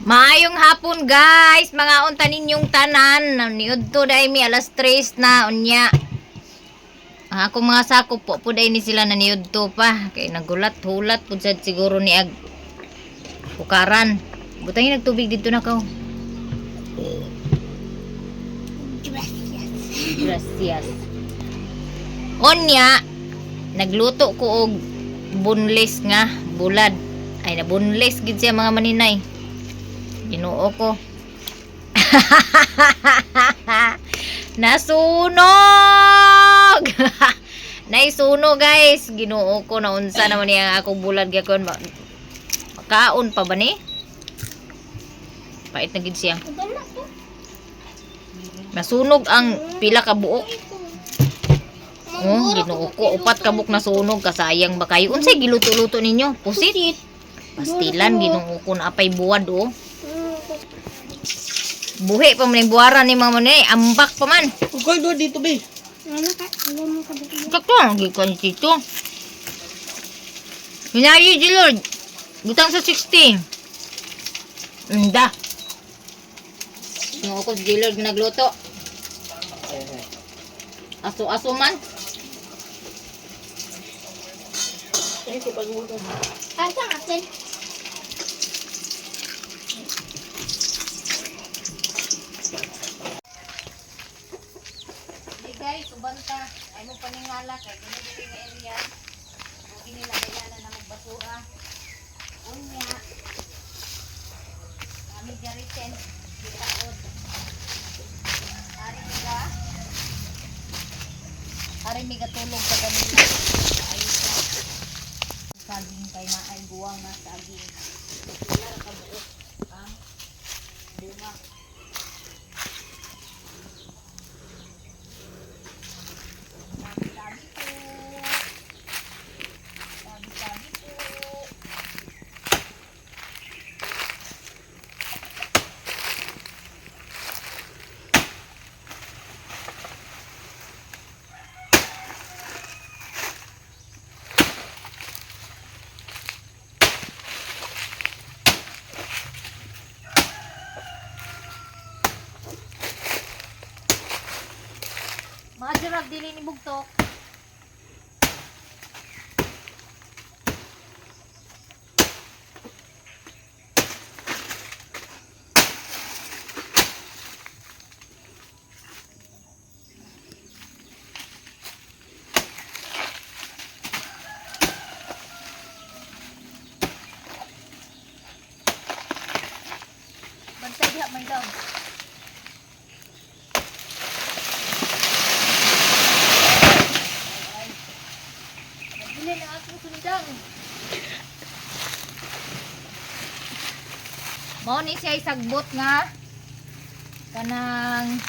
Maayong hapon guys, mga unta ninyong tanan. Niudto dai mi alas 3 na unya. Ako mga sakop po dai ni sila na niudto pa kay nagulat-hulat pud sad siguro ni ag pukaran. Butangin nagtubig dito na kaw. Gracias. Unya, nagluto ko og bunlis nga bulad. Ay na bunlis gid siya mga maninay. Ginoo ko. Nasunog! Naisuno guys. Ginoo ko na unsa naman niya akong bulad gyakon. Makaon pa ba ni? Pait na gid siya. Nasunog ang pila ka buok. Oh, ginoo ko upat ka buok nasunog kasayang ba kayo? Unsay giluto-luto ninyo? Pusit. Pastilan ginoo ko na apay buwad oh. Buhi pa man yung buwaran ni mga manay. Ambak pa man. Ugol doon dito, be. Kakto, gikon dito. Hinayi, Lord. Butang sa 60. Unda. Yung ako si Lord nagluto. Aso-aso man. Ito pag-uto. Asa atin? Guys, subanta. Ay mo paningala kay dili nga area. Huwag nila kaya na magbasura. Unya. Kami jariten. Bitaod. Ari miga tulog sa ganila. Ayos na. Saging kay naay buwang na saging. Wala ka buok. Ang bunga. Mga jarag dili ni bugtok. Bantay diha may daw. Dili na ako sundang. Mao ni siya isagbot nga kanang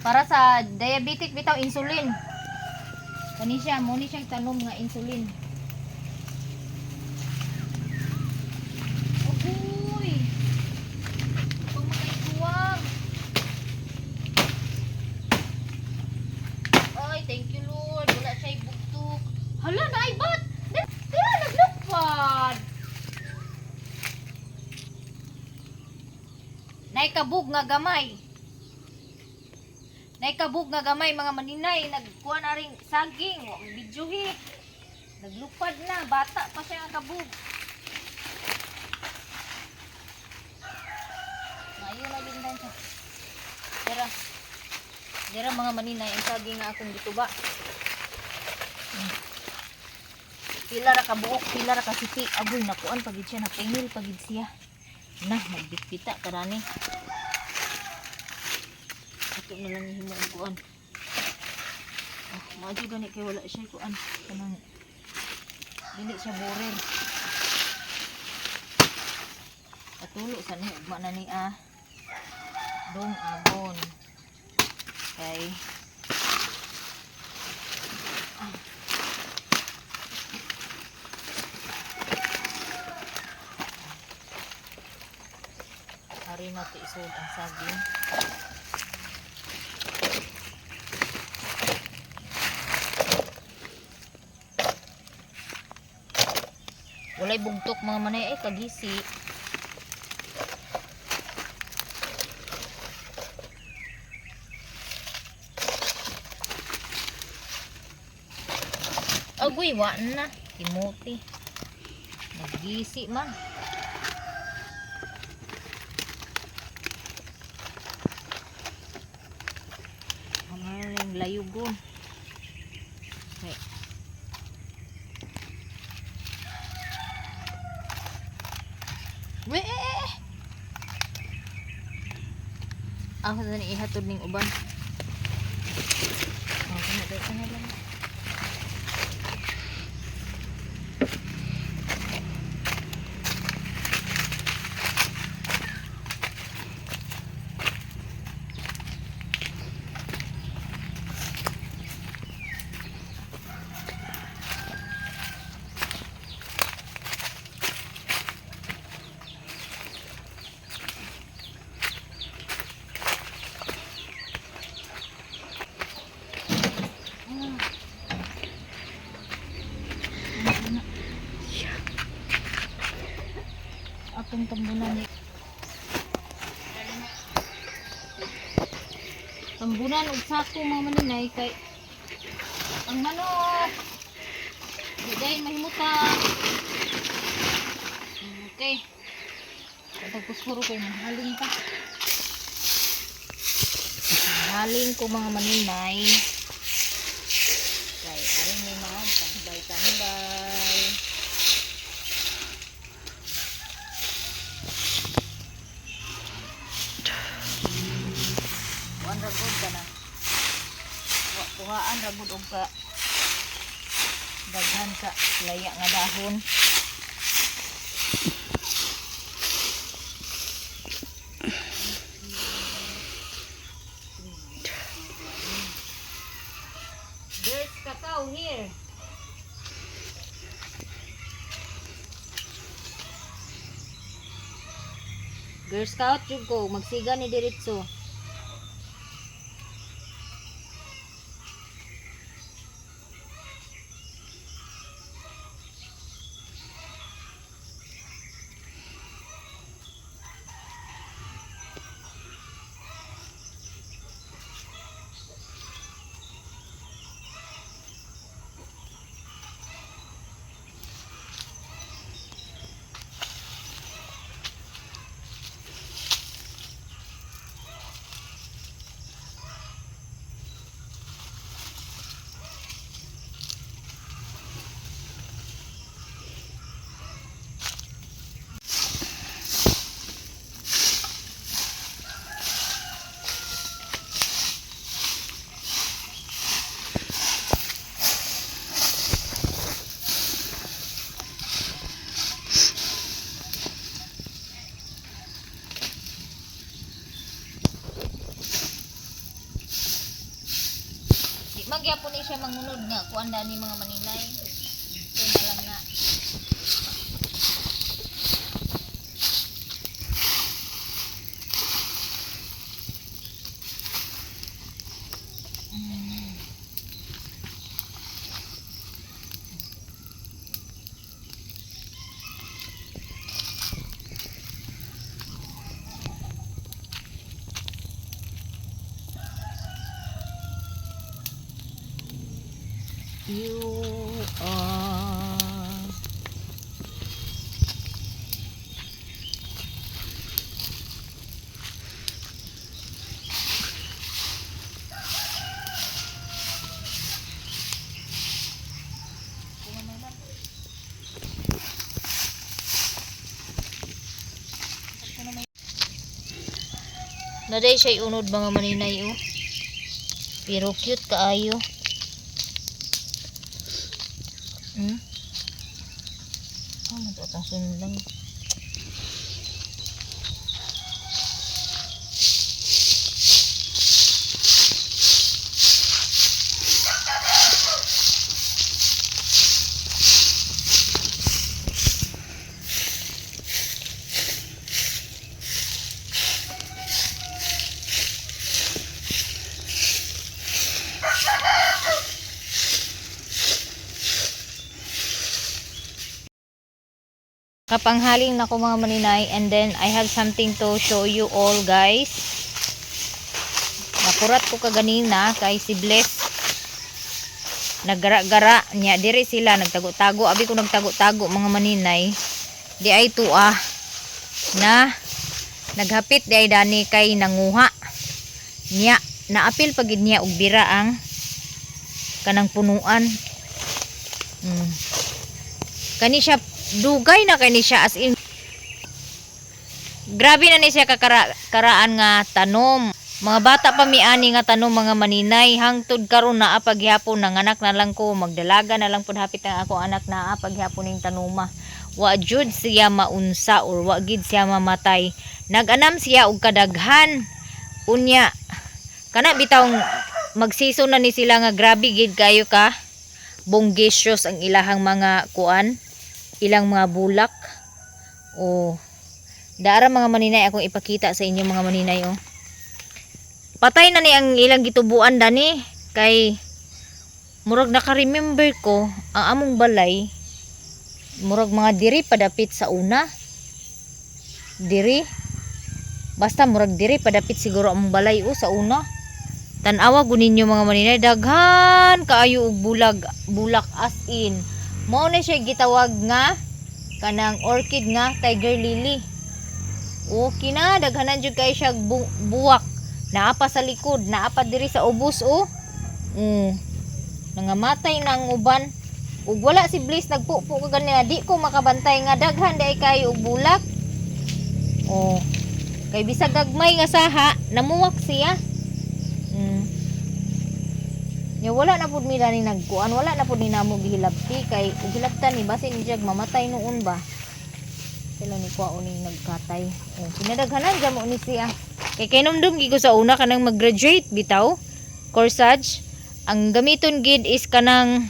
para sa diabetic bitaw insulin. Kani siya mo ni siyang tanom nga insulin. Uy. Kung makaikuwang. Ay, thank you Lord. Wala siya ibugtok. Hala, naibat! Dila, naglupad! Naikabog nga gamay. Naikabog nga gamay, mga maninay. Nagkuha na rin saging. Bidyohi. Naglupad na. Bata pa siya nga kabog. Ngayon na lindan siya. Dira mga maninay. Ang saging nga akong gituba. Pila ra ka buok, pila ra ka siti. Agoy, nakuan pagid siya, napingil pagid siya. Nah, magbitbita karani. Ito na lang himo ang kuan. Maadyo gani kay wala siya kuan. Kanang dili siya borer. Patulo sa ni ugma na ni dong abon. Okay. Hari na ito isod ang saging. Walay bugtok mga manay ay kagisi. Uy, wa na. Timothy. Nagisi man. Ang layugon. Okay. Weh! Ako na ni ihatod ning uban. Kana lang. Atong tambunan ni tambunan og sako mga maninay kay ang manok di day mahimutan. Okay, tapos puro kay haling pa haling ko mga maninay kay aring may mga tambay-tambay. Ragod ka na. Kuhaan ragod og ka daghan ka laya nga dahon. There's cacao here. Girl Scout jud ko magsiga ni diretso. Magyapon siya mangunod nga kuan ni mga maninay. Ito na lang na. You are naday siya unod mga maninay oh. Pero cute kaayo. Matutang sunod lang. Kapanghaling na ko mga maninay, and then I have something to show you all guys. Nakurat ko kaganina kay si Bless naggara-gara nya diri sila nagtago-tago. Abi ko nagtago-tago mga maninay. Di ay tuah na naghapit di ay dani kay nanguha nya naapil pagid niya og bira ang kanang punuan. Kani siya dugay na kani siya as in grabe na ni siya karaan nga tanom. Mga bata pa miani nga tanom mga maninay hangtod karon naa paghapon nanganak na lang ko magdalaga na lang pud hapit ang ako anak naa paghapon ning tanuma. Wa jud siya maunsa or wa gid siya mamatay. Naganam siya og kadaghan. Unya kana bitawng magsiso na ni sila nga grabe gid kayo ka bonggisios ang ilahang mga kuan, ilang mga bulak. O dara mga maninay akong ipakita sa inyo mga maninay oh. Patay na ni ang ilang gitubuan dani kay murag naka-remember ko ang among balay murag mga diri padapit sa una. Diri basta murag diri padapit siguro among balay sa una. Tan-awa gunin ninyo mga maninay daghan kaayo og bulak as in. Mao na siya gitawag nga kanang orchid nga tiger lily. O kina daghanan jud kay siya buwak. Naapa sa likod, naapa diri sa ubos nangamatay na ang uban. Ug wala si Bliss nagpupo ka ganina, di ko makabantay nga daghan dai kayo og bulak. Kay bisag gagmay nga saha, namuwak siya. Ya wala na pud mi ni nagkuan, wala na pud ni namo gihilabti kay ug hilabtan ni basin ni jag mamatay noon ba. Sila ni kuha uning nagkatay. Pinadaghanan dyan mo ni siya. Kay kinumdum gigo sa una kanang mag-graduate bitaw. Corsage. Ang gamiton gid is kanang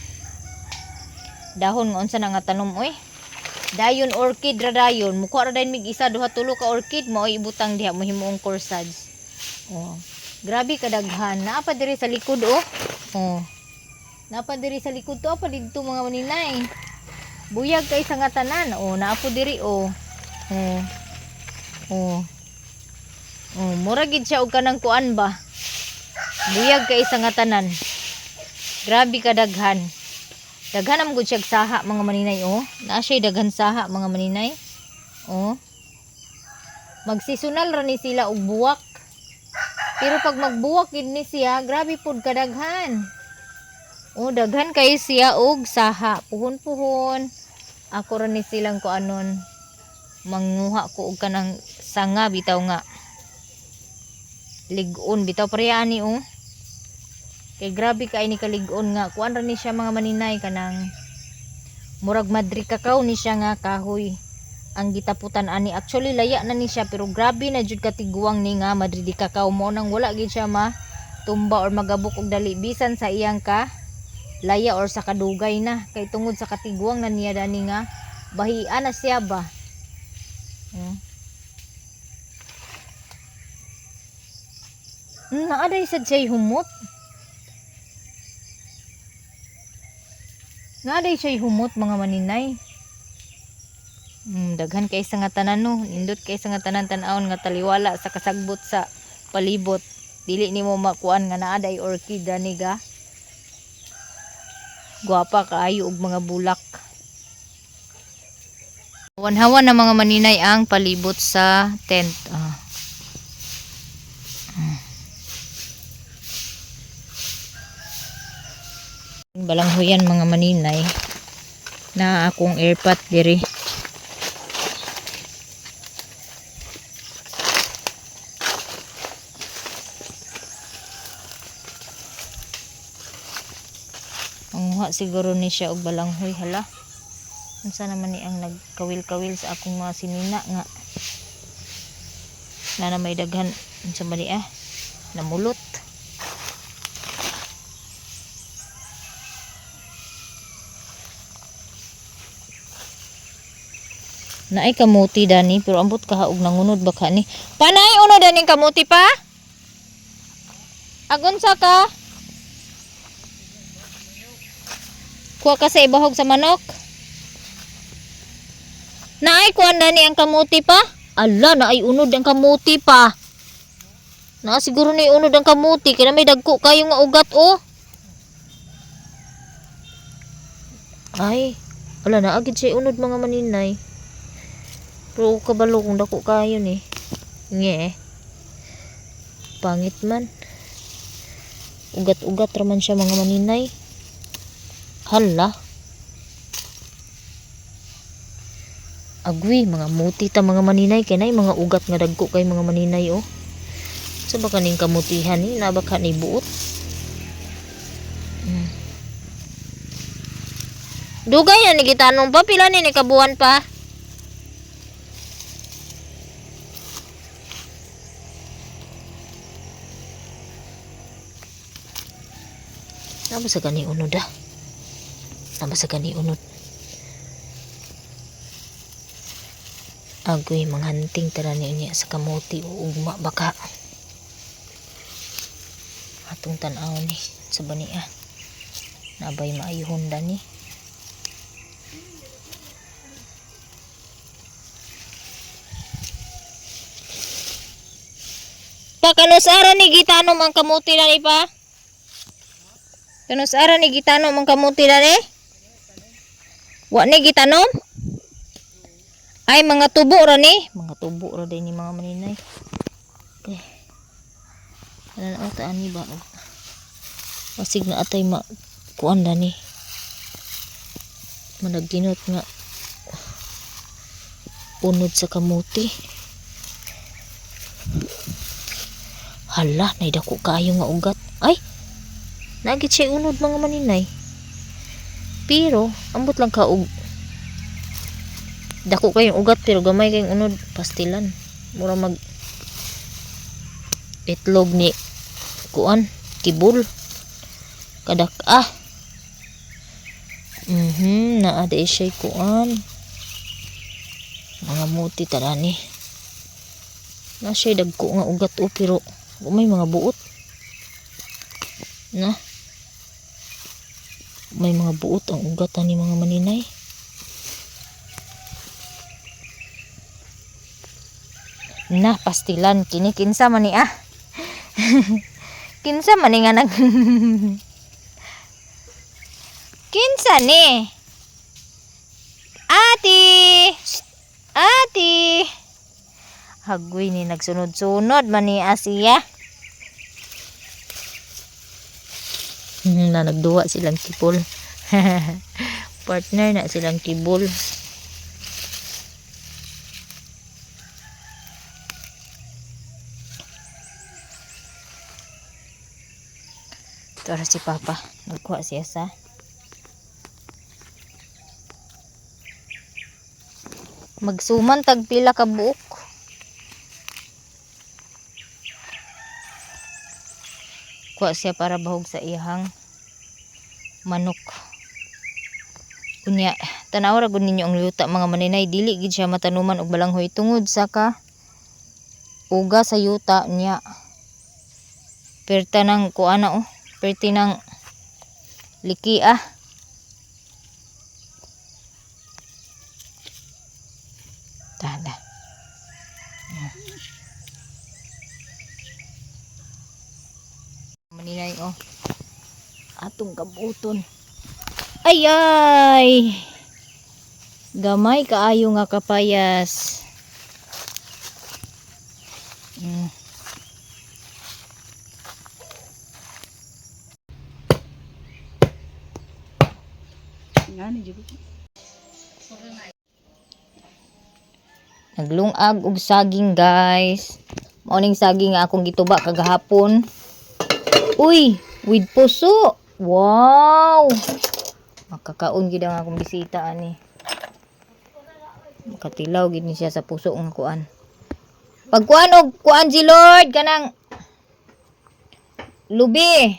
dahon nga unsa na nga tanom oy. Dayon orchid ra dayon. Mukha ra dayon mig isa duha tulo ka orchid mo ibutang diha mo himuong corsage. Grabe kadaghan. Naapa diri sa likod Naapa diri sa likod to apa didto mga maninay. Buyag kay sa nga tanan. Naapo diri mura gid siya og kanang kuan ba. Buyag kay sa nga tanan. Grabe kadaghan. Daghan am gud siya saha mga maninay Naa siya daghan saha mga maninay. Magseasonal ra ni sila og buwak. Pero pag magbuwak gid ni siya, grabe pud kadaghan. Daghan kay siya og saha. Puhon-puhon. Ako ra ni silang kuanon. Manguha ko og kanang sanga bitaw nga. Ligon bitaw parehani Kay grabe kay ni kaligon nga. Kuan ra ni siya mga maninay kanang murag madri kakao ni siya nga kahoy. Ang gitaputan ani actually laya na ni siya pero grabe na jud katiguang ni nga madri di kakao mo nang wala gid siya tumba or magabok og dali bisan sa iyang ka laya or sa kadugay na kay tungod sa katiguang na niya dani nga bahian na siya ba. Naaday sad siya humot. Naaday siya humot mga maninay. Daghan kay sa nga tanan nindot kay sa nga tanan tan-awon nga taliwala sa kasagbot sa palibot. Dili nimo makuan nga naa day orchid ani ga. Guwapa kaayo og mga bulak. Hawan-hawan na mga maninay ang palibot sa tent. Balanghoyan mga maninay na akong airpot diri. Manguha siguro ni siya og balanghoy hala. Unsa naman ni ang nagkawil-kawil sa akong mga sinina nga. Na may daghan unsa man ni namulot. Naay kamuti dani pero ambot kahaog nangunod baka ni. Panay uno dani kamuti pa? Agon sa ka? Kuha ka sa ibahog sa manok. Naay kuan dani ang kamuti pa? Ala naay unod ang kamuti pa. Na siguro ni unod ang kamuti kaya may dagko kayo nga ugat Ay, wala na agad siya unod mga maninay. Pero kabalo kung dako kayo ni. Nge. Pangit man. Ugat-ugat raman siya mga maninay. Hala. Agwi, mga muti ta mga maninay. Kaya na mga ugat nga dagko kay mga maninay oh. Sa baka ning kamutihan ni, nabaka ni buot. Dugay na ni gitanong pa, pila ni kabuan pa. Naba sa gani unod ah. Naba sa gani unod. Agoy, manghanting tara niya sa kamuti o ugma baka. Atong tanaw ni sa bania. Nabay maayuhon ni. Pa kanusara ni gitanom ang kamuti na ni pa. Kanusara ni gitanom ang kamuti na ni. Wa ni gitanom? Ay mga tubo ra ni. Mga tubo ra din ni mga maninay. Okay. Ano na ata ani ba? Masig na atay kuan na ni. Managinot nga unod sa kamuti. Hala, naidako kaayo nga ugat. Ay, nagit siya unod mga maninay. Pero, ambot lang ka dako kayong ugat pero gamay kayong unod. Pastilan. Mura mag itlog ni kuan, kibul. Kadak naada siya kuan. Mga muti tarani. Na siya dagko nga ugat o pero may mga buot. Na. May mga buot ang ugatan ni mga maninay. Na pastilan kini kinsa man ni kinsa man ni nga nag kinsa ni ati hagwi ni nagsunod-sunod man ni Asia. Na nagduwa silang kibol. Partner na silang kibol. Tara si Papa. Nagkuha siya sa magsuman tag pila ka buok. Kuha siya para bahog sa ihang manok. Unya, tanaw ra gud ninyo ang luta mga maninay, dili gid siya matanuman og balanghoy tungod sa uga sa yuta niya. Perta nang kuana perti nang liki Tada. Maninay atong kabuton. Ay gamay kaayo nga kapayas. Ngani jud. Naglungag og saging guys. Morning saging nga akong gituba kagahapon. Uy, with puso. Wow. Makakaon gid ang akong bisita ani. Makatilaw gid ni siya sa puso nga kuan. Pagkuan og kuan si Lord kanang lubi.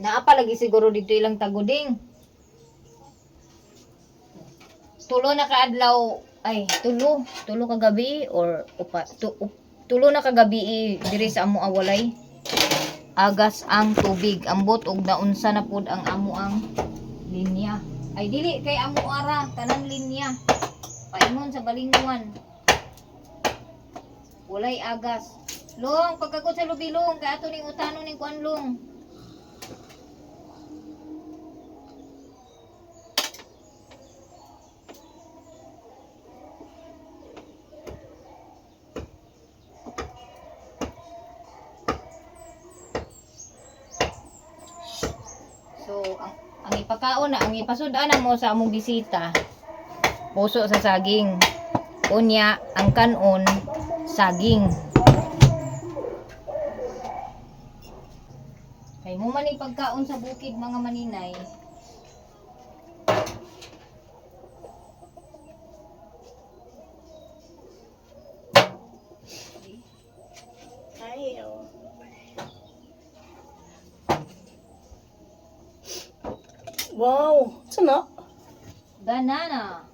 Naapa lagi siguro dito ilang taguding. Tulo na kaadlaw ay tulo ka gabi or tulo na ka gabi diri sa amo awalay agas ang tubig ambot og naunsa na pud ang amo ang linya ay dili kay amo ara tanang linya paingon sa balinguan walay agas long pagkagot sa lubilong kay ato ning utanon ning kuan long pagkaon na ang ipasudan na mo sa among bisita. Puso sa saging. Unya ang kanon saging. Kay mo man yung pagkaon sa bukid mga maninay. Ay, oh. Wow, sana. Banana.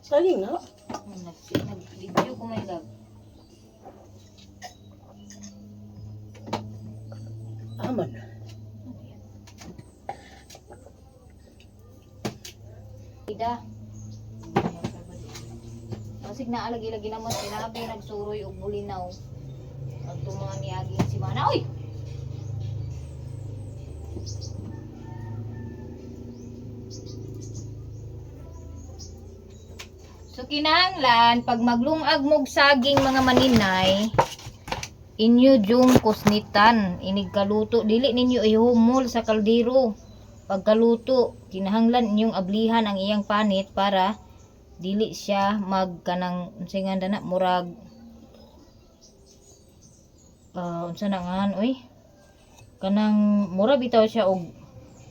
Saging na. Nag-video ko may love. Aman. Ida. Masig na alagi-lagi naman sinabi nagsuroy og bulinaw. Ang mga miyagi si Mana. Oy! So kinahanglan pag maglungag mog saging mga maninay, inyo jung kusnitan, inig kaluto, dili ninyo ihumol sa kaldero. Pagkaluto, kinahanglan inyong ablihan ang iyang panit para dili siya magkanang unsay nga dana murag unsa na nga oy kanang mura bitaw siya og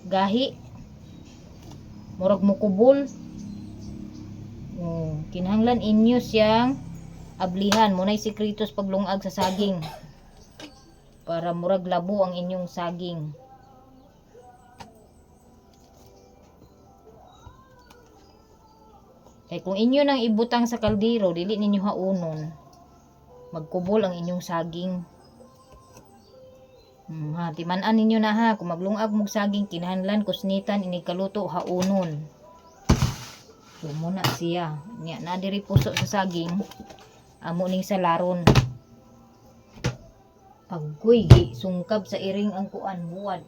gahi, murag mukubol. Kinahanglan inyo siyang ablihan. Muna'y sekretos paglungag sa saging para murag labo ang inyong saging. Kay kung inyo nang ibutang sa kaldero, dili ninyo haunon, magkubol ang inyong saging. Timan-an ninyo na ha, kung maglungag mong saging, kinahanglan kusnitan, inikaluto, haunon. So muna siya. Nya na diri puso sa saging. Amo ning salaron. Pagkuy sungkab sa iring ang kuan buwad.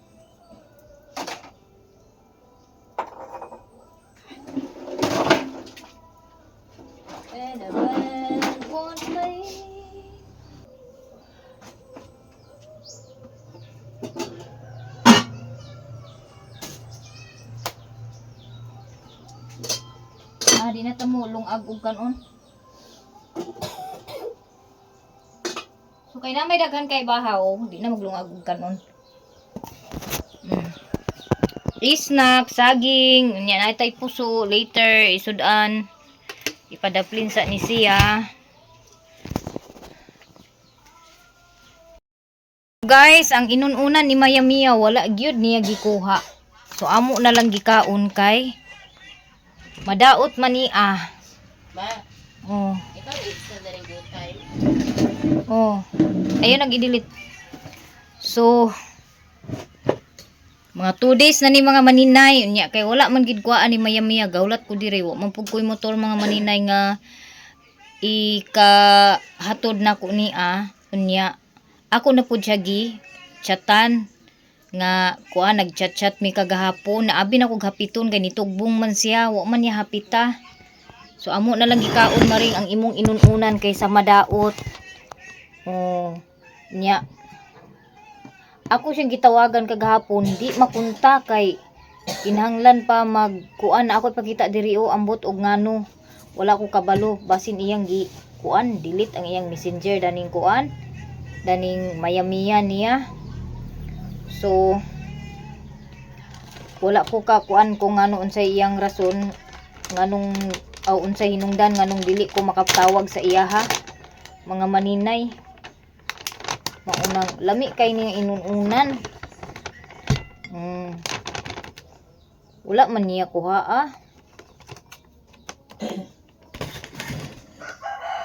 Di na tamo lungag og kanon. So kay na may daghan kay bahaw, di na maglungag og kanon. Snack, saging, nya na tay puso, later isudan ipadaplin sa ni siya. Guys, ang inununan ni Maya Mia wala gyud niya gikuha. So amo na lang gikaon kay madaot man niya. Ba, Oh. ikaw it's a very good time. Oh. Ayun nag-delete. So mga 2 days na ni mga maninay unya kay wala man gid kuhaan ni Maya Mia gawlat ko diri wa man pud koy motor mga maninay nga ikahatod na ko niya unya ako na pud siya gi chatan nga kuha nagchat-chat mi kagahapon na abi na kog hapiton kay nitugbong man siya wa man niya hapita. So amo na lang gikaon maring ang imong inununan kaysa madaot. Oh nya ako siyang gitawagan kagahapon di makunta kay kinahanglan pa magkuan na ako pagkita diri o ambot og ngano wala ko kabalo basin iyang gi kuan delete ang iyang messenger daning kuan daning Maya Mia niya. So wala ko ka kuan kung ano unsay iyang rason nganong unsay hinungdan nganong dili ko makatawag sa iya ha mga maninay. Maunang lami kay niya inununan. Wala man niya kuha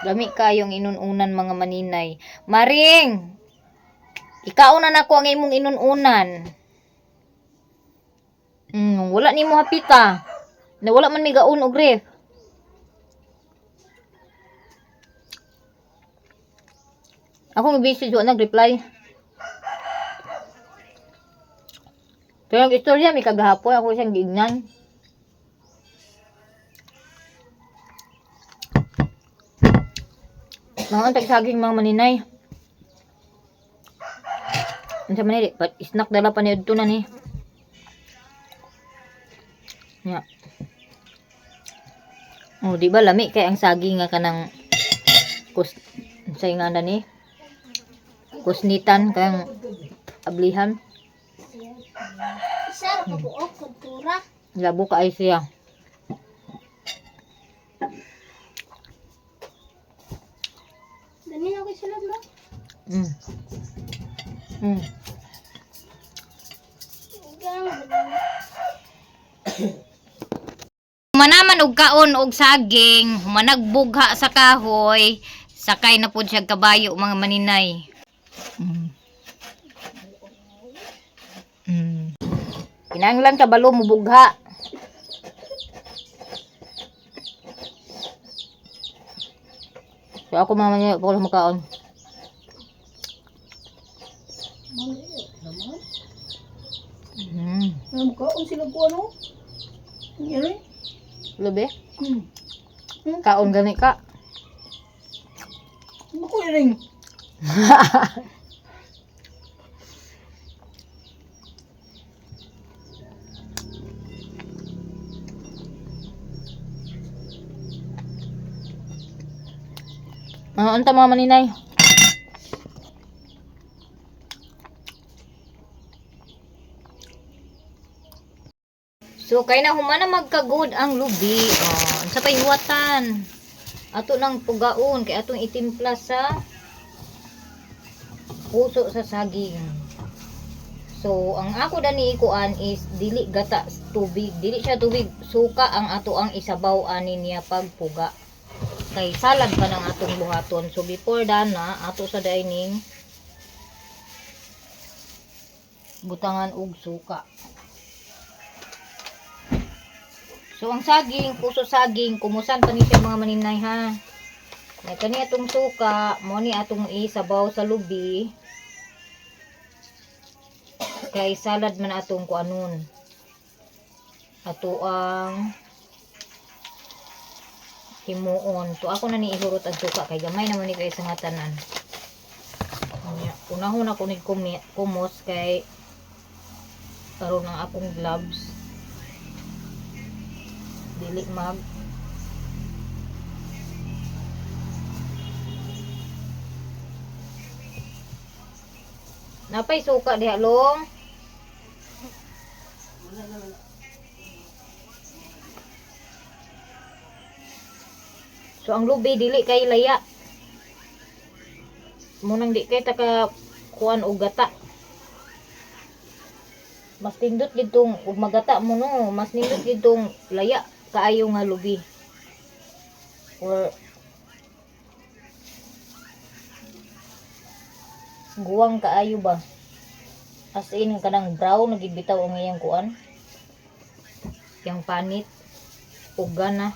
lami kayong inununan mga maninay. Maring ikaunan ako ang imong inununan. Wala nimo hapita. Na wala man may gaun og ref. Ako mag-message wa nag-reply. Pero ang istorya may kagahapon ako siyang giignan. Mga tagsaging mga maninay. Unsa man ni, snack dala pa ni adto na ni. Nya. Oh, di ba lami kay ang saging nga kanang say nga na ni kusnitan kang ablihan. Isa ka buok kultura. Labo ka ay siya. Dani ako sila mo. Mm. Mm. Manaman og kaon og saging, managbugha sa kahoy, sakay na pud siya kabayo mga maninay. Mm. Mm. Kinahanglan kabalo mo bugha. So ako mamaya ko lang makaon. Mm. Ang kaon sila ko ano? Yari? Lubi? Hmm. Kaon gani ka. Ako ring. Unta mga maninay. So kay na humana magkagod ang lubi. Oh, sa payhuwatan. Ato nang pugaon kay atong itimpla sa puso sa saging. So ang ako dani ikuan is dili gata tubig, dili siya tubig, suka ang ato ang isabaw ani niya pagpuga. Kay salad pa ng atong buhaton. So before dana ato sa dining butangan og suka. So ang saging, puso saging, kumusan pa ni siya mga maninay ha. May kani atong suka, mo ni atong isabaw sa lubi. Kay salad man atong kuanon. Ato ang himuon. To ako na ni ihurot ang suka kay gamay naman ni kay sa nga tanan. Unahon ako ni kumos kay karon ang akong gloves. Dili mag napay suka diha long. So ang lubi dili kay laya. Munang di kay taka kuan og gata. Mas tindot gitong ug magata mo no, mas nindot gitong laya kaayo nga lubi. Or guwang kaayo ba? As in kanang brown nagibitaw ang iyang kuan. Yang panit ug gana.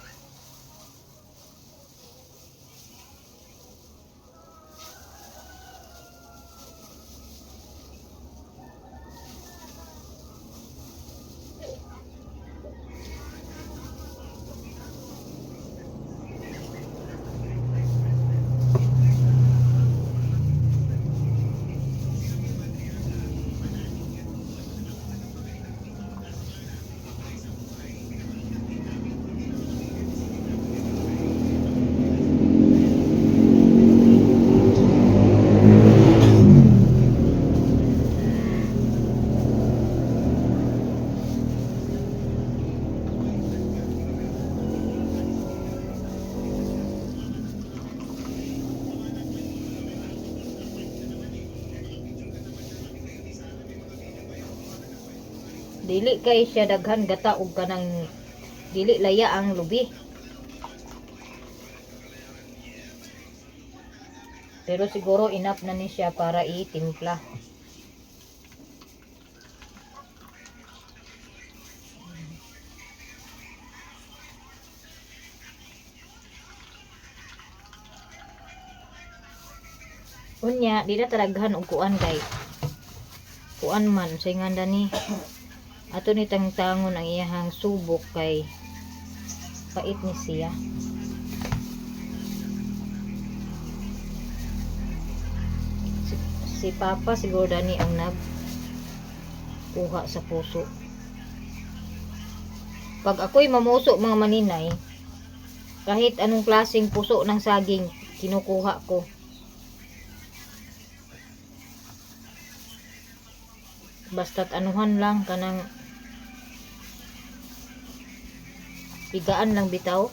Dili kay siya daghan gata ug kanang dili laya ang lubi. Pero siguro enough na ni siya para itimpla. Unya, di na taraghan og kuan kay kuan man say nganda ni ato ni tangtangon ang iyahang subok kay pait ni siya. Si Papa siguro dani ang nag kuha sa puso. Pag ako'y mamuso mga maninay, kahit anong klaseng puso ng saging, kinukuha ko. Basta't anuhan lang kanang pigaan lang bitaw.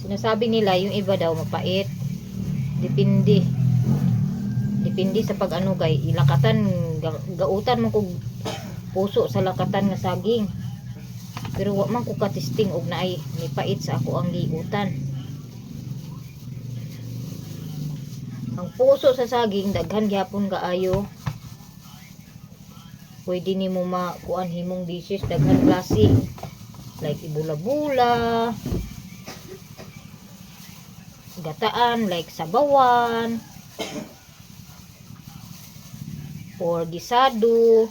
Sinasabi nila yung iba daw mapait. Depende. Depende sa pag ano kay ilakatan gautan mo kog puso sa lakatan nga saging. Pero wa man ko katisting og naay may pait sa ako ang giutan. Ang puso sa saging daghan gyapon kaayo. Pwede nimo makuan himong dishes daghan klase. Like ibula-bula, gataan like sabawan, or gisado.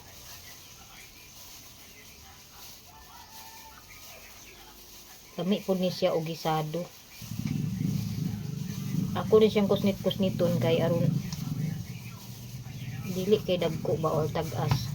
Kami po ni siya o gisado. Ako rin siyang kusnit-kusniton kay aron dili kay dagko ba or tagas.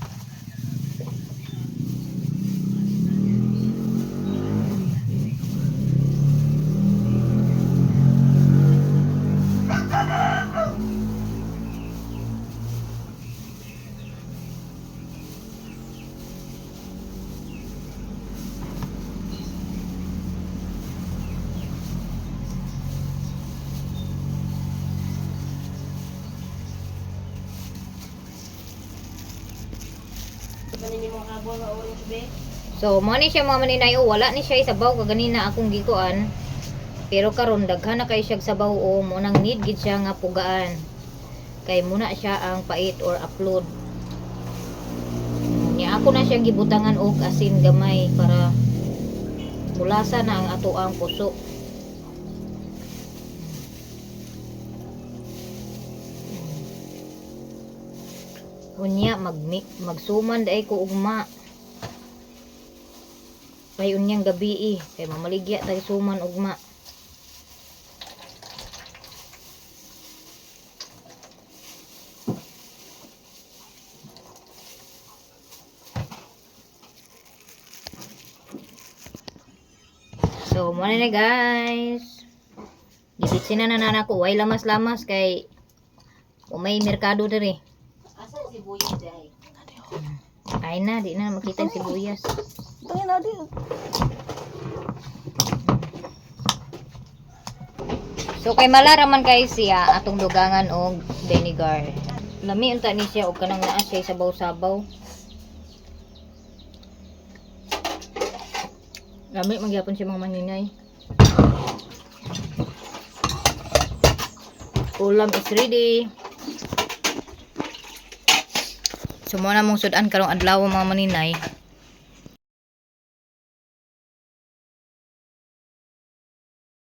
Kanin mo habol nga orange be. So, mo ni siya mga maninay, oh, wala ni siya isabaw kaganina akong gikuan. Pero karon daghan na kay siya sabaw o mo nang need gid siya nga pugaan. Kay muna siya ang pait or upload. Nya ako na siya gibutangan og asin gamay para mulasa na ang ato ang puso. Unya magsuman day ko ugma. Kay unyang gabi kay mamaligya tay suman ugma. So, muna na guys. Gibitsin na nanako. Way lamas-lamas kay may merkado diri. Asa si Buyas day? Ay na, di na makita ang sibuyas. Tangin na di. So, kay malaraman kay siya atong dugangan og vinegar. Lami unta ni siya og kanang naa siya sabaw-sabaw. Lami magyapon siya mga maninay. Ulam is ready. So, muna mong sudan karong adlaw mga maninay.